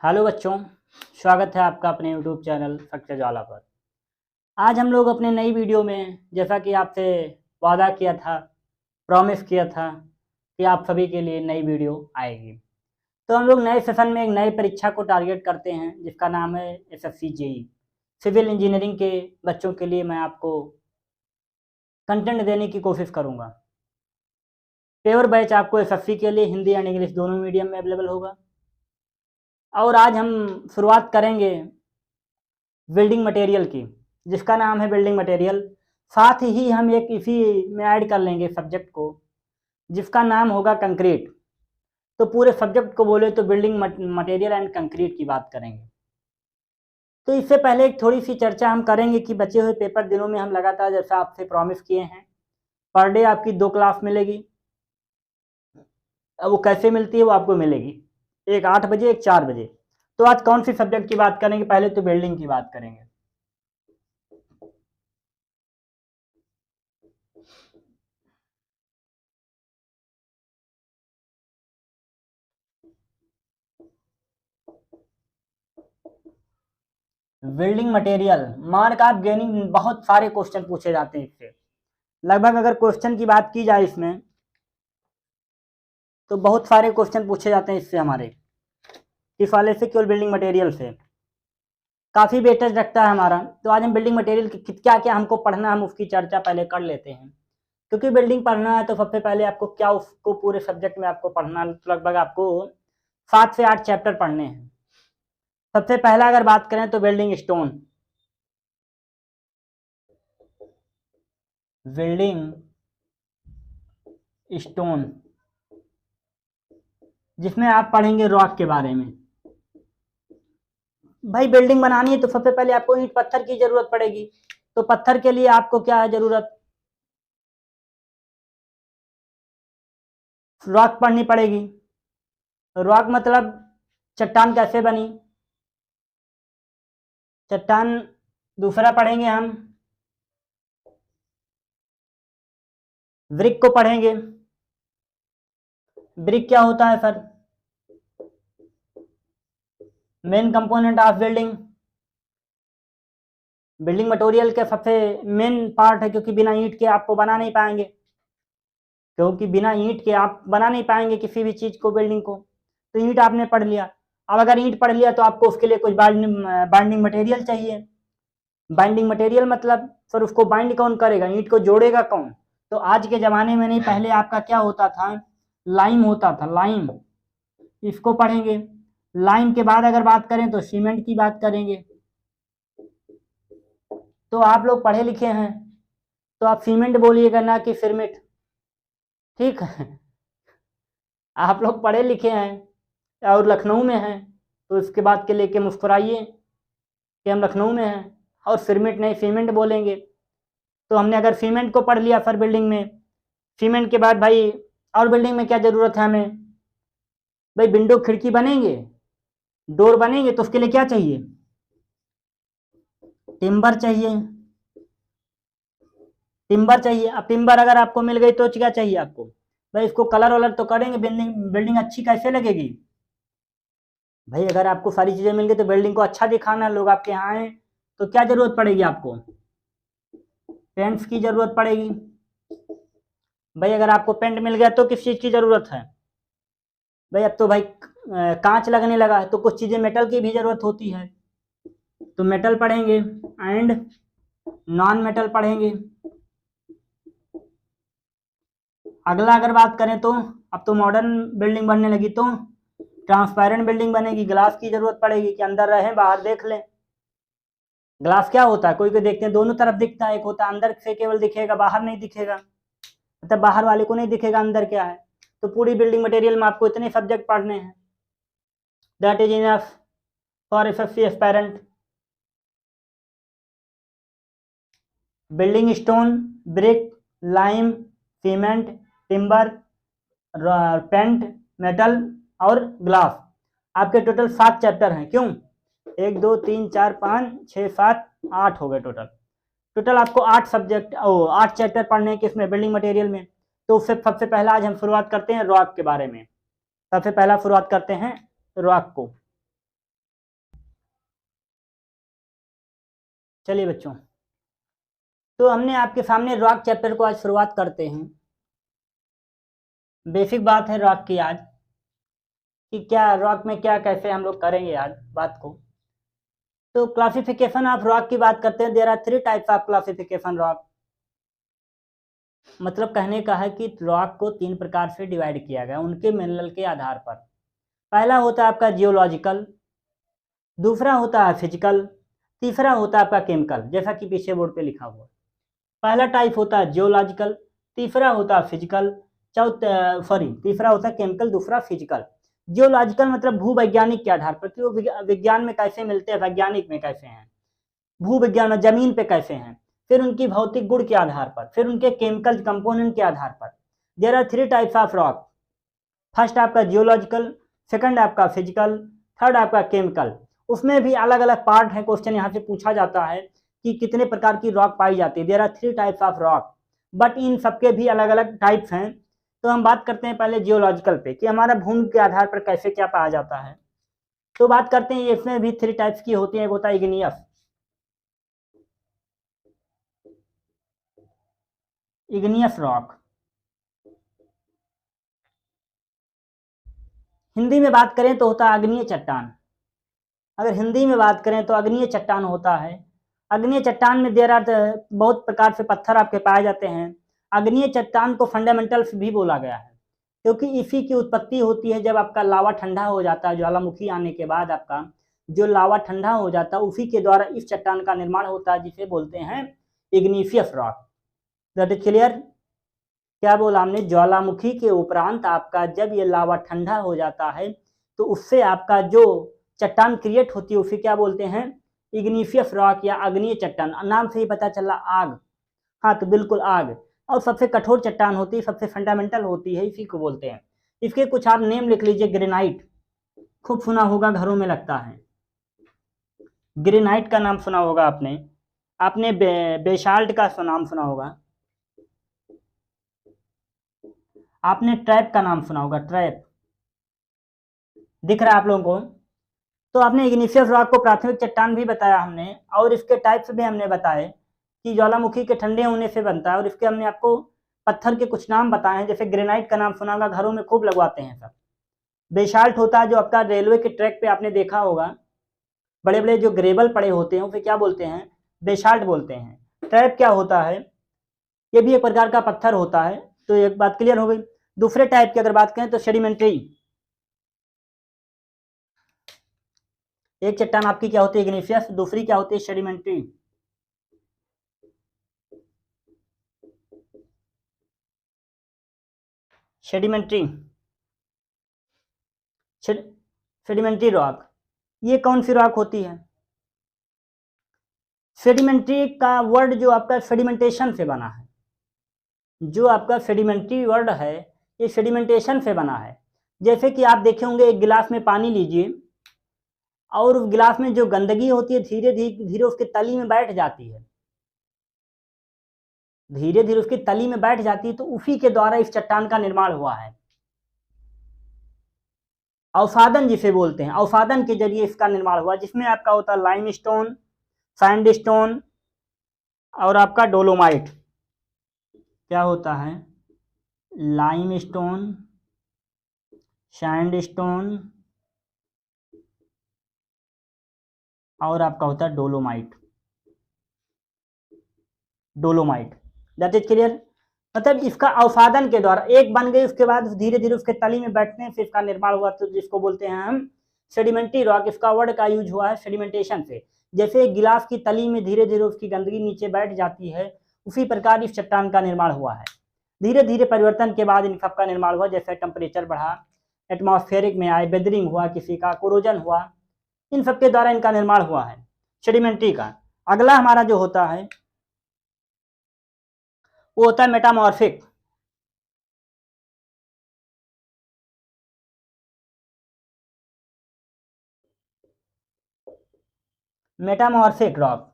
Hello बच्चों, स्वागत है आपका अपने यूट्यूब चैनल सक्सेस ज्वाला पर। आज हम लोग अपने नई वीडियो में, जैसा कि आपसे वादा किया था, प्रॉमिस किया था कि आप सभी के लिए नई वीडियो आएगी, तो हम लोग नए सेशन में एक नई परीक्षा को टारगेट करते हैं जिसका नाम है एसएससी जेई। सिविल इंजीनियरिंग के बच्चों के लिए मैं आपको कंटेंट देने की कोशिश करूँगा। पेपर बैच आपको एसएससी के लिए हिंदी एंड इंग्लिश दोनों मीडियम में अवेलेबल होगा। और आज हम शुरुआत करेंगे बिल्डिंग मटेरियल की, जिसका नाम है बिल्डिंग मटेरियल। साथ ही हम एक इसी में ऐड कर लेंगे सब्जेक्ट को जिसका नाम होगा कंक्रीट। तो पूरे सब्जेक्ट को बोले तो बिल्डिंग मटेरियल एंड कंक्रीट की बात करेंगे। तो इससे पहले एक थोड़ी सी चर्चा हम करेंगे कि बचे हुए पेपर दिनों में हम लगातार, जैसा आपसे प्रॉमिस किए हैं, पर डे आपकी 2 क्लास मिलेगी। अब वो कैसे मिलती है वो आपको मिलेगी, एक 8 बजे, एक 4 बजे। तो आज कौन सी सब्जेक्ट की बात करेंगे? पहले तो बिल्डिंग की बात करेंगे। बिल्डिंग मटेरियल मार्क आप गेनिंग, बहुत सारे क्वेश्चन पूछे जाते हैं इससे। लगभग अगर क्वेश्चन की बात की जाए इसमें, तो बहुत सारे क्वेश्चन पूछे जाते हैं इससे हमारे, किस वाले से? केवल बिल्डिंग मटेरियल से। काफ़ी वेटेज रखता है हमारा। तो आज हम बिल्डिंग मटेरियल की क्या क्या हमको पढ़ना है, हम उसकी चर्चा पहले कर लेते हैं। क्योंकि बिल्डिंग पढ़ना है तो सबसे पहले आपको क्या, उसको पूरे सब्जेक्ट में आपको पढ़ना, लगभग आपको 7 से 8 चैप्टर पढ़ने हैं। सबसे पहला अगर बात करें तो बिल्डिंग स्टोन, बिल्डिंग स्टोन, जिसमें आप पढ़ेंगे रॉक के बारे में। भाई बिल्डिंग बनानी है तो सबसे पहले आपको ईंट पत्थर की जरूरत पड़ेगी। तो पत्थर के लिए आपको क्या है जरूरत? रॉक पढ़नी पड़ेगी। रॉक मतलब चट्टान कैसे बनी, चट्टान। दूसरा पढ़ेंगे हम ब्रिक को पढ़ेंगे। ब्रिक क्या होता है sir? Main component of building, building material के सबसे मेन पार्ट है, क्योंकि बिना ईंट के आपको बना नहीं पाएंगे, क्योंकि बिना ईंट के आप बना नहीं पाएंगे किसी भी चीज को, बिल्डिंग को। तो ईंट आपने पढ़ लिया। अब अगर ईंट पढ़ लिया तो आपको उसके लिए कुछ बाइंडिंग मटेरियल चाहिए। बाइंडिंग मटेरियल मतलब सर उसको बाइंड कौन करेगा, ईंट को जोड़ेगा कौन? तो आज के जमाने में नहीं, पहले आपका क्या होता था, लाइम होता था, लाइम। इसको पढ़ेंगे। लाइम के बाद अगर बात करें तो सीमेंट की बात करेंगे। तो आप लोग पढ़े लिखे हैं तो आप सीमेंट बोलिएगा, ना कि सिरमिट, ठीक है? आप लोग पढ़े लिखे हैं और लखनऊ में हैं, तो इसके बाद के लेके मुस्कुराइए कि हम लखनऊ में हैं, और सिरमिट नहीं, सीमेंट बोलेंगे। तो हमने अगर सीमेंट को पढ़ लिया सर बिल्डिंग में, सीमेंट के बाद भाई और बिल्डिंग में क्या जरूरत है हमें? भाई विंडो खिड़की बनेंगे, डोर बनेंगे, तो उसके लिए क्या चाहिए? टिम्बर चाहिए, टिम्बर चाहिए। अब टिम्बर अगर आपको मिल गई तो क्या चाहिए आपको? भाई इसको कलर वलर तो करेंगे, बिल्डिंग बिल्डिंग अच्छी कैसे लगेगी? भाई अगर आपको सारी चीजें मिल गई तो बिल्डिंग को अच्छा दिखाना, लोग आपके यहाँ आए, तो क्या जरूरत पड़ेगी आपको? पेंट्स की जरूरत पड़ेगी। भाई अगर आपको पेंट मिल गया तो किस चीज की जरूरत है? भाई अब तो भाई कांच लगने लगा है, तो कुछ चीजें मेटल की भी जरूरत होती है, तो मेटल पढ़ेंगे एंड नॉन मेटल पढ़ेंगे। अगला अगर बात करें तो अब तो मॉडर्न बिल्डिंग बनने लगी, तो ट्रांसपेरेंट बिल्डिंग बनेगी, ग्लास की जरूरत पड़ेगी कि अंदर रहे बाहर देख लें। ग्लास क्या होता है, कोई कोई देखते हैं दोनों तरफ दिखता है, एक होता है अंदर से केवल दिखेगा, बाहर नहीं दिखेगा, मतलब बाहर वाले को नहीं दिखेगा अंदर क्या है। तो पूरी बिल्डिंग मटेरियल में आपको इतने सब्जेक्ट पढ़ने हैं, that is enough for SSC aspirant. Building stone, brick, lime, cement, timber, paint, metal और ग्लास, आपके टोटल 7 चैप्टर हैं। क्यों? 1 2 3 4 5 6 7 8 हो गए टोटल। टोटल आपको 8 सब्जेक्ट, 8 चैप्टर पढ़ने हैं किसमें? बिल्डिंग मटेरियल में। तो उससे सबसे पहला आज हम शुरुआत करते हैं रॉक के बारे में। सबसे पहला शुरुआत करते हैं रॉक को। चलिए बच्चों, तो हमने आपके सामने रॉक चैप्टर को आज शुरुआत करते हैं। बेसिक बात है रॉक की आज, कि क्या रॉक में क्या कैसे हम लोग करेंगे आज बात को। तो क्लासिफिकेशन ऑफ रॉक की बात करते हैं। There are 3 types of classification rock. मतलब कहने का है कि रॉक को 3 प्रकार से डिवाइड किया गया उनके मिनरल के आधार पर। पहला होता है आपका जियोलॉजिकल, दूसरा होता है फिजिकल, तीसरा होता है आपका केमिकल, जैसा कि पीछे बोर्ड पे लिखा हुआ। पहला टाइप होता है जियोलॉजिकल, तीसरा होता है फिजिकल, तीसरा होता है केमिकल, दूसरा फिजिकल। जियोलॉजिकल मतलब भूवैज्ञानिक के आधार पर, कि वो विज्ञान में कैसे मिलते हैं, वैज्ञानिक में कैसे हैं, भूविज्ञान में जमीन पे कैसे हैं, फिर उनकी भौतिक गुण के आधार पर, फिर उनके केमिकल कंपोनेंट के आधार पर। There are 3 types of rock. First आपका जियोलॉजिकल, सेकंड आपका फिजिकल, थर्ड आपका केमिकल। उसमें भी अलग अलग पार्ट है। क्वेश्चन यहाँ से पूछा जाता है कि कितने प्रकार की रॉक पाई जाती है। There are 3 types of rock, but इन सबके भी अलग अलग टाइप्स हैं। तो हम बात करते हैं पहले जियोलॉजिकल पे, कि हमारा भूमि के आधार पर कैसे क्या पाया जाता है। तो बात करते हैं, इसमें भी 3 टाइप्स की होती है। एक होता है इग्नियस, इग्नियस रॉक। हिंदी में बात करें तो होता है अग्नीय चट्टान। अगर हिंदी में बात करें तो अग्नीय चट्टान होता है। अग्नीय चट्टान में देर आर बहुत प्रकार से पत्थर आपके पाए जाते हैं। अग्नीय चट्टान को फंडामेंटल्स भी बोला गया है, क्योंकि इसी की उत्पत्ति होती है जब आपका लावा ठंडा हो जाता है। ज्वालामुखी आने के बाद आपका जो लावा ठंडा हो जाता है, उसी के द्वारा इस चट्टान का निर्माण होता है, जिसे बोलते हैं igneous rock. That is clear. क्या बोला हमने, ज्वालामुखी के उपरांत आपका जब ये लावा ठंडा हो जाता है तो उससे आपका जो चट्टान क्रिएट होती है उसे क्या बोलते हैं, इग्निशियस रॉक या अग्नीय चट्टान। नाम से ही पता चला आग। हाँ, तो बिल्कुल आग। और सबसे कठोर चट्टान होती है, सबसे फंडामेंटल होती है, इसी को बोलते हैं। इसके कुछ आप नेम लिख लीजिए। ग्रेनाइट, खूब सुना होगा, घरों में लगता है। ग्रेनाइट का नाम सुना होगा आपने। आपने बेसाल्ट का नाम सुना होगा। आपने ट्रैप का नाम सुना होगा। ट्रैप दिख रहा है आप लोगों को। तो आपने इग्निशियस रॉक को प्राथमिक चट्टान भी बताया हमने, और इसके टाइप्स भी हमने बताए कि ज्वालामुखी के ठंडे होने से बनता है। और इसके हमने आपको पत्थर के कुछ नाम बताए हैं, जैसे ग्रेनाइट का नाम सुना होगा, घरों में खूब लगवाते हैं सब। बेसाल्ट होता है जो आपका रेलवे के ट्रैक पे आपने देखा होगा, बड़े बड़े जो ग्रेबल पड़े होते हैं उसे क्या बोलते हैं, बेसाल्ट बोलते हैं। ट्रैप क्या होता है, ये भी एक प्रकार का पत्थर होता है। तो एक बात क्लियर हो गई। दूसरे टाइप की अगर बात करें तो सेडिमेंट्री। एक चट्टान आपकी क्या होती है, इग्निशियस, दूसरी क्या होती है, सेडिमेंट्री। सेडिमेंट्री, सेडिमेंट्री रॉक, ये कौन सी रॉक होती है। सेडिमेंट्री का वर्ड जो आपका सेडिमेंटेशन से बना है, जो आपका सेडिमेंट्री वर्ड है ये सेडिमेंटेशन से बना है। जैसे कि आप देखे होंगे, एक गिलास में पानी लीजिए और उस गिलास में जो गंदगी होती है धीरे धीरे धीरे उसके तली में बैठ जाती है, धीरे धीरे उसकी तली में बैठ जाती है। तो उसी के द्वारा इस चट्टान का निर्माण हुआ है। अवसादन जिसे बोलते हैं, अवसादन के जरिए इसका निर्माण हुआ, जिसमें आपका होता है लाइमस्टोन, सैंडस्टोन और आपका डोलोमाइट। क्या होता है, लाइमस्टोन, सैंडस्टोन और आपका होता है dolomite. Dolomite, that is clear. मतलब इसका अवसादन के द्वारा एक बन गई, उसके बाद धीरे धीरे उसके तली में बैठने से इसका निर्माण हुआ, तो जिसको बोलते हैं हम सेडिमेंट्री रॉक। इसका वर्ड का यूज हुआ है सेडिमेंटेशन से। जैसे गिलास की तली में धीरे धीरे उसकी गंदगी नीचे बैठ जाती है, उसी प्रकार इस चट्टान का निर्माण हुआ है। धीरे धीरे परिवर्तन के बाद इन सब का निर्माण हुआ। जैसे टेम्परेचर बढ़ा, एटमॉस्फेरिक में आए, वेदरिंग हुआ, किसी का कोरोजन हुआ, इन सब के द्वारा इनका निर्माण हुआ है सेडिमेंट्री का। अगला हमारा जो होता है वो होता है मेटामॉर्फिक। मेटामॉर्फिक रॉक,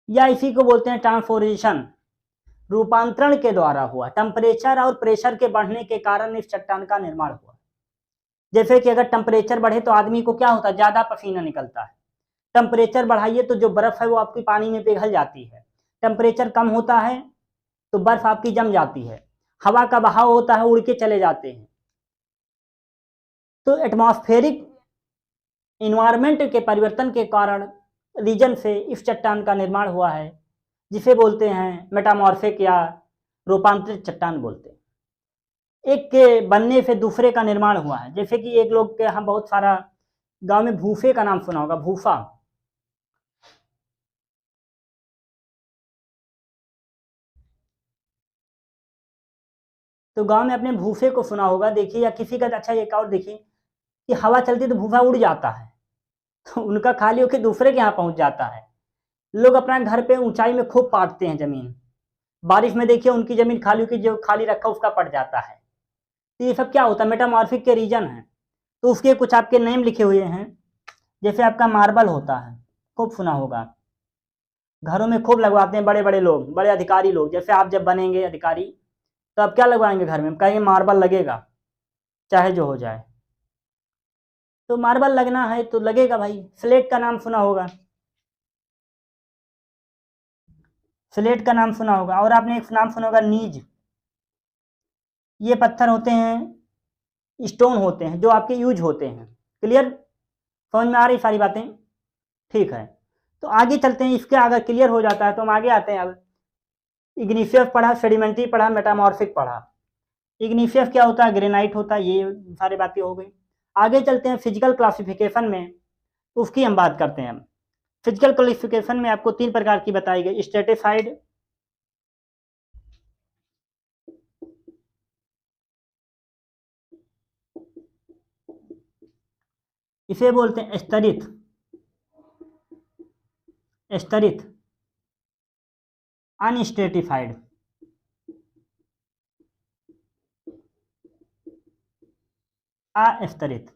या इसी को बोलते हैं ट्रांसफॉर्मेशन, रूपांतरण के द्वारा हुआ। टेम्परेचर और प्रेशर के बढ़ने के कारण इस चट्टान का निर्माण हुआ। जैसे कि अगर टेम्परेचर बढ़े तो आदमी को क्या होता है, ज्यादा पसीना निकलता है। टेम्परेचर बढ़ाइए तो जो बर्फ़ है वो आपकी पानी में पिघल जाती है, टेम्परेचर कम होता है तो बर्फ़ आपकी जम जाती है, हवा का बहाव होता है उड़ के चले जाते हैं। तो एटमॉस्फेरिक इन्वायरमेंट के परिवर्तन के कारण रीजन से इस चट्टान का निर्माण हुआ है, जिसे बोलते हैं मेटामॉर्फिक या रूपांतरित चट्टान बोलते हैं। एक के बनने से दूसरे का निर्माण हुआ है। जैसे कि एक लोग के यहाँ बहुत सारा गांव में भूसे का नाम सुना होगा, भूसा। तो गांव में अपने भूसे को सुना होगा, देखिए, या किसी का। अच्छा एक और देखिए कि हवा चलती तो भूसा उड़ जाता है, तो उनका खाली होकर दूसरे के यहाँ पहुंच जाता है। लोग अपना घर पे ऊंचाई में खूब पाटते हैं जमीन, बारिश में देखिए उनकी जमीन खाली होकर जो खाली रखा उसका पड़ जाता है। तो ये सब क्या होता है, मेटामॉर्फिक के रीजन है। तो उसके कुछ आपके नेम लिखे हुए हैं, जैसे आपका मार्बल होता है, खूब सुना होगा, घरों में खूब लगवाते हैं बड़े बड़े लोग, बड़े अधिकारी लोग। जैसे आप जब बनेंगे अधिकारी तो आप क्या लगवाएंगे घर में, कहेंगे मार्बल लगेगा चाहे जो हो जाए। तो मार्बल लगना है तो लगेगा भाई। स्लेट का नाम सुना होगा, स्लेट का नाम सुना होगा। और आपने एक नाम सुना होगा नीज। ये पत्थर होते हैं, स्टोन होते हैं जो आपके यूज होते हैं। क्लियर, समझ में आ रही सारी बातें? ठीक है, तो आगे चलते हैं। इसके अगर क्लियर हो जाता है तो हम आगे आते हैं। अब इग्नीशियस पढ़ा, सेडिमेंट्री पढ़ा, मेटामॉर्फिक पढ़ा। इग्नीशियस क्या होता है, ग्रेनाइट होता है, ये सारी बातें हो गई। आगे चलते हैं फिजिकल क्लासिफिकेशन में, उसकी हम बात करते हैं। फिजिकल क्लासिफिकेशन में आपको 3 प्रकार की बताई गई। स्ट्रेटिफाइड, इसे बोलते हैं स्तरित, स्तरित, अनस्ट्रेटिफाइड, अस्तरित।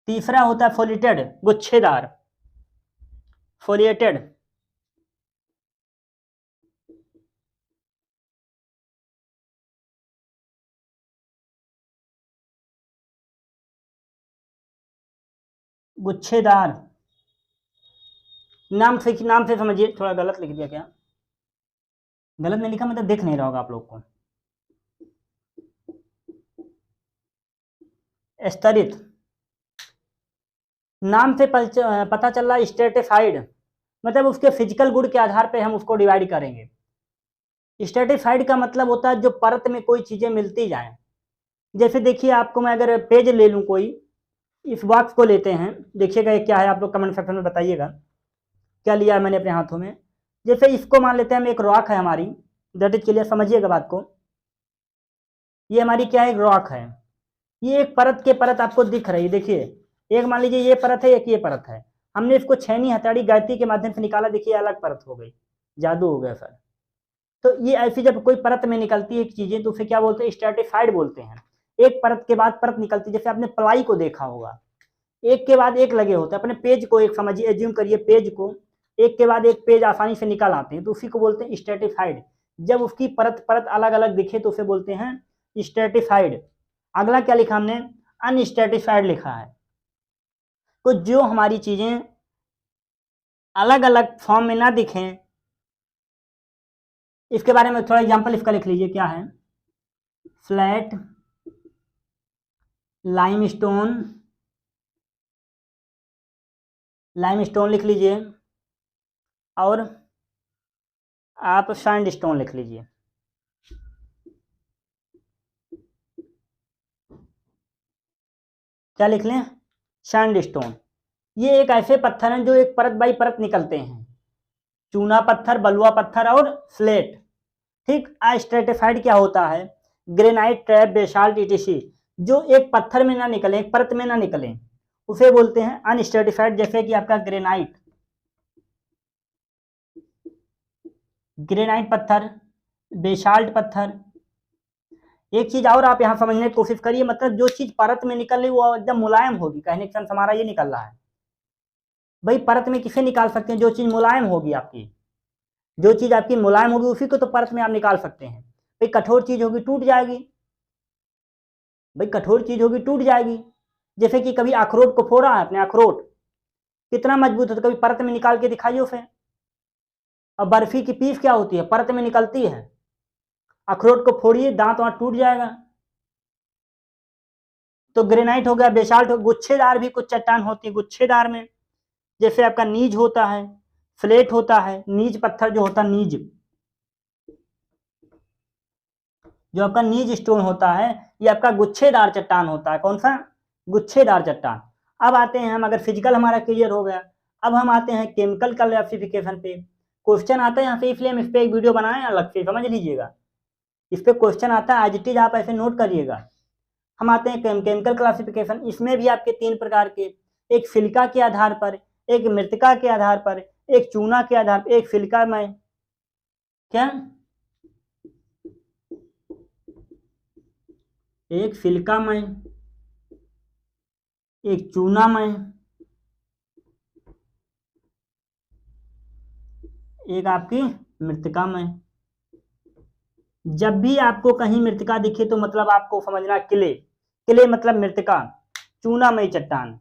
तीसरा होता है फोलिएटेड, गुच्छेदार, फोलिएटेड। गुच्छेदार, नाम से समझिए। थोड़ा गलत लिख दिया क्या? गलत नहीं लिखा, मतलब दिख नहीं रहा होगा आप लोग को। स्तरित, नाम से पता चल रहा है। स्ट्रेटिफाइड मतलब उसके फिजिकल गुण के आधार पे हम उसको डिवाइड करेंगे। स्ट्रेटिफाइड का मतलब होता है जो परत में कोई चीजें मिलती जाएं। जैसे देखिए, आपको मैं अगर पेज ले लूं कोई, इस बॉक्स को लेते हैं, देखिएगा ये क्या है, आप लोग कमेंट सेक्शन में बताइएगा क्या लिया है मैंने अपने हाथों में। जैसे इसको मान लेते हैं हम, एक रॉक है हमारी, दैट इज क्लियर, समझिएगा बात को। ये हमारी क्या है, एक रॉक है। ये एक परत के परत आपको दिख रही है, देखिए। एक मान लीजिए ये परत है, एक ये परत है। हमने इसको छेनी हथौड़ी गैती के माध्यम से निकाला, देखिए अलग परत हो गई, जादू हो गया सर। तो ये ऐसी जब कोई परत में निकलती है एक चीजें, तो उसे क्या बोलते हैं, स्ट्रेटिफाइड बोलते हैं। एक परत के बाद परत निकलती है, जैसे आपने प्लाई को देखा होगा, एक के बाद एक लगे होते हैं। अपने पेज को एक समझिए, एज्यूम करिए पेज को, एक के बाद एक पेज आसानी से निकल आते हैं, तो उसी को बोलते हैं स्ट्रेटिफाइड। जब उसकी परत परत अलग अलग दिखे तो उसे बोलते हैं स्ट्रेटिफाइड। अगला क्या लिखा हमने, अनस्ट्रेटिफाइड लिखा है। तो जो हमारी चीजें अलग अलग फॉर्म में ना दिखें, इसके बारे में थोड़ा एग्जांपल इसका लिख लीजिए, क्या है, फ्लैट लाइमस्टोन, लाइमस्टोन लिख लीजिए, और आप सैंडस्टोन लिख लीजिए। क्या लिख लें, सैंडस्टोन। ये एक ऐसे पत्थर हैं जो एक परत बाई परत निकलते हैं, चूना पत्थर, बलुआ पत्थर और स्लेट। ठीक, स्ट्रेटिफाइड क्या होता है, ग्रेनाइट, ट्रैप, बेसाल्ट, ईटीसी, जो एक पत्थर में ना निकले, एक परत में ना निकले, उसे बोलते हैं अनस्ट्रेटिफाइड। जैसे कि आपका ग्रेनाइट, ग्रेनाइट पत्थर, बेसाल्ट पत्थर। एक चीज और आप यहाँ समझने की कोशिश करिए, मतलब जो चीज परत में निकल रही वो एकदम मुलायम होगी, कहने का सेंस हमारा ये निकल रहा है। भाई परत में किसे निकाल सकते हैं, जो चीज मुलायम होगी आपकी, जो चीज आपकी मुलायम होगी उसी को तो परत में आप निकाल सकते हैं। भाई कठोर चीज होगी टूट जाएगी। भाई कठोर चीज होगी टूट जाएगी। जैसे कि कभी अखरोट को फोड़ा है आपने, अखरोट कितना मजबूत होता है, कभी परत में निकाल के दिखाइए उसे। और बर्फी की पीस क्या होती है, परत में निकलती है। अखरोट को फोड़िए, दांत वहां टूट जाएगा। तो ग्रेनाइट हो गया, बेसाल्ट हो, गुच्छेदार भी कुछ चट्टान होती है। गुच्छेदार में जैसे आपका नीज होता है, फ्लेट होता है। नीज पत्थर जो होता है, नीज जो आपका नीज स्टोन होता है, ये आपका गुच्छेदार चट्टान होता है। कौन सा, गुच्छेदार चट्टान। अब आते हैं हम, अगर फिजिकल हमारा क्लियर हो गया, अब हम आते हैं केमिकल क्लासिफिकेशन पे। क्वेश्चन आता है यहाँ से, इसलिए हम इस पे एक वीडियो बनाए अलग से, समझ लीजिएगा। इस पे क्वेश्चन आता है, एज इट इज आप ऐसे नोट करिएगा। हम आते हैं केमिकल क्लासिफिकेशन। इसमें भी आपके 3 प्रकार के, एक सिलिका के आधार पर, एक मृतिका के आधार पर, एक चूना के आधार पर, एक सिलिका में क्या, एक सिलिका में, एक चूना में, एक आपकी मृतिका में। जब भी आपको कहीं मृतिका दिखे तो मतलब आपको समझना किले, किले मतलब मृतिका, चूनामयी चट्टान।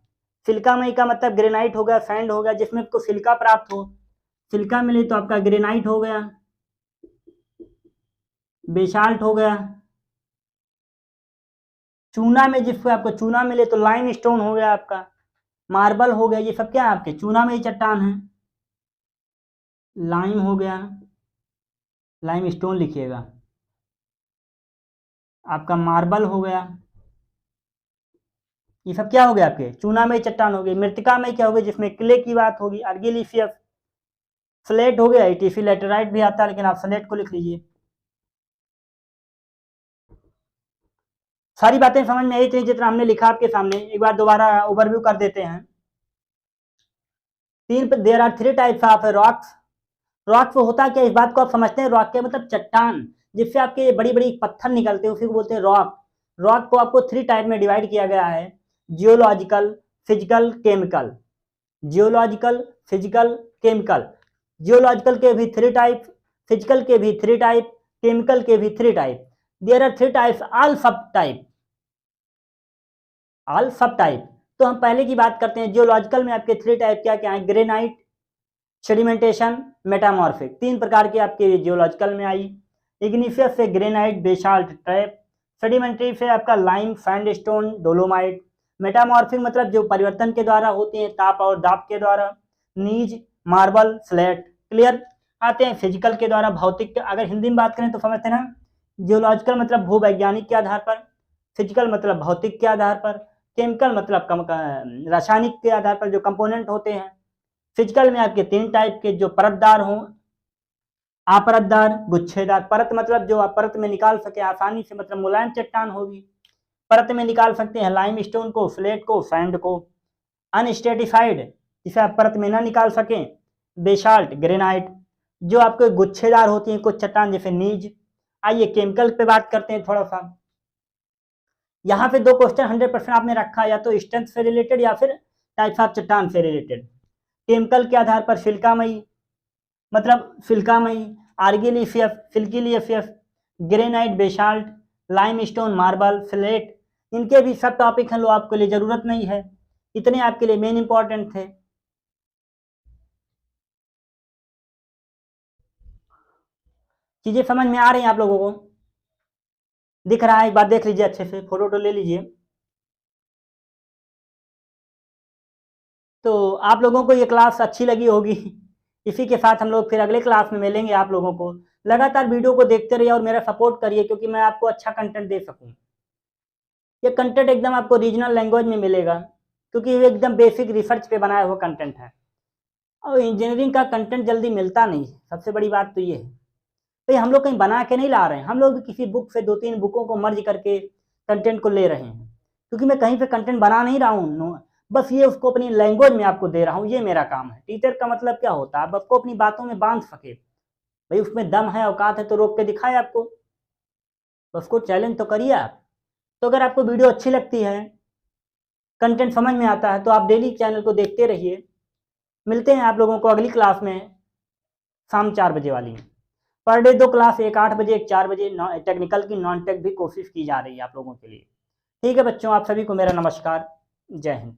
सिलिकामयी का मतलब ग्रेनाइट हो गया, सैंड हो गया, जिसमें आपको सिलिका प्राप्त हो। सिलिका मिले तो आपका ग्रेनाइट हो गया, बेसाल्ट हो गया। चूना में जिसको आपको चूना मिले तो लाइम स्टोन हो गया आपका, मार्बल हो गया। ये सब क्या है आपके चूनामयी चट्टान है। लाइम हो गया, लाइम स्टोन लिखिएगा, आपका मार्बल हो गया। ये सब क्या हो गया आपके चूनामयी चट्टान हो गई। मृतिका में क्या हो गया, जिसमें क्ले की बात होगी, आर्गिलिशियस। फ्लैट हो गया, एटीसी लेटेराइट भी आता है, लेकिन आप फ्लैट को लिख लीजिए। सारी बातें समझ में आई थी जितना हमने लिखा आपके सामने, एक बार दोबारा ओवरव्यू कर देते हैं। There are 3 types of rocks. Rock होता क्या, इस बात को आप समझते हैं, रॉक के मतलब चट्टान, जिससे आपके बड़ी बड़ी पत्थर निकलते हैं, उसी को बोलते हैं रॉक। रॉक को आपको 3 टाइप में डिवाइड किया गया है, geological, physical, chemical. Geological, physical, chemical. Geological के भी 3 टाइप, फिजिकल के भी 3 टाइप, केमिकल के भी 3 type. There are 3 types, all sub type, all sub type. तो हम पहले की बात करते हैं, जियोलॉजिकल में आपके 3 टाइप क्या क्या है, ग्रेनाइट, सेडिमेंटेशन, मेटामॉर्फिक। 3 प्रकार के आपके जियोलॉजिकल में आई। इग्निशियस से ग्रेनाइट, बेसाल्ट, ट्रैप। सेडिमेंट्री से आपका लाइम, सैंडस्टोन, डोलोमाइट। मेटामॉर्फिक मतलब जो परिवर्तन के द्वारा होते हैं, ताप और दाब के द्वारा, नीज, मार्बल, फ्लैट। क्लियर। आते हैं फिजिकल के द्वारा, भौतिक। अगर हिंदी में बात करें तो समझते हैं ना, जियोलॉजिकल मतलब भूवैज्ञानिक के आधार पर, फिजिकल मतलब भौतिक के आधार पर, केमिकल मतलब रासायनिक के आधार पर जो कंपोनेंट होते हैं। फिजिकल में आपके 3 टाइप के, जो परतदार हों, अपरतदार, गुच्छेदार। परत मतलब जो आप परत में निकाल सके आसानी से, मतलब मुलायम चट्टान होगी, परत में निकाल सकते हैं लाइम स्टोन को, फ्लेट को, सैंड को। अनस्टेटिफाइड, जिसे आप परत में ना निकाल सकें, बेसाल्ट, ग्रेनाइट, जो आपके गुच्छेदार होती हैं कुछ चट्टान, जैसे नीज। आइए केमिकल पे बात करते हैं थोड़ा सा। यहाँ पे 2 क्वेश्चन 100% आपने रखा, या तो स्ट्रेंथ से रिलेटेड या फिर टाइप्स ऑफ चट्टान से रिलेटेड। केमिकल के आधार पर सिलिकामयी मतलब सिलिकामयी, argillaceous, siliceous, granite, basalt, limestone, marble, फ्लेट। इनके भी सब टॉपिक हैं, लो आपके लिए जरूरत नहीं है, इतने आपके लिए मेन इंपॉर्टेंट थे। चीजें समझ में आ रही हैं आप लोगों को, दिख रहा है, एक बार देख लीजिए अच्छे से, फोटो तो ले लीजिए। तो आप लोगों को ये क्लास अच्छी लगी होगी। इसी के साथ हम लोग फिर अगले क्लास में मिलेंगे। आप लोगों को लगातार वीडियो को देखते रहिए और मेरा सपोर्ट करिए, क्योंकि मैं आपको अच्छा कंटेंट दे सकूं। ये कंटेंट एकदम आपको रीजनल लैंग्वेज में मिलेगा, क्योंकि ये एकदम बेसिक रिसर्च पे बनाया हुआ कंटेंट है, और इंजीनियरिंग का कंटेंट जल्दी मिलता नहीं। सबसे बड़ी बात तो ये है, तो हम लोग कहीं बना के नहीं ला रहे हैं, हम लोग भी किसी बुक से 2-3 बुकों को मर्ज करके कंटेंट को ले रहे हैं। क्योंकि मैं कहीं पे कंटेंट बना नहीं रहा हूँ, बस ये उसको अपनी लैंग्वेज में आपको दे रहा हूँ, ये मेरा काम है। टीचर का मतलब क्या होता है, आप आपको अपनी बातों में बांध सके, भाई उसमें दम है, औकात है तो रोक के दिखाए आपको, तो उसको चैलेंज तो करिए आप। तो अगर आपको वीडियो अच्छी लगती है, कंटेंट समझ में आता है, तो आप डेली चैनल को देखते रहिए। मिलते हैं आप लोगों को अगली क्लास में, शाम 4 बजे वाली में। पर डे 2 क्लास, एक 8 बजे, एक 4 बजे। टेक्निकल की, नॉन टेक भी कोशिश की जा रही है आप लोगों के लिए। ठीक है बच्चों, आप सभी को मेरा नमस्कार। जय हिंद।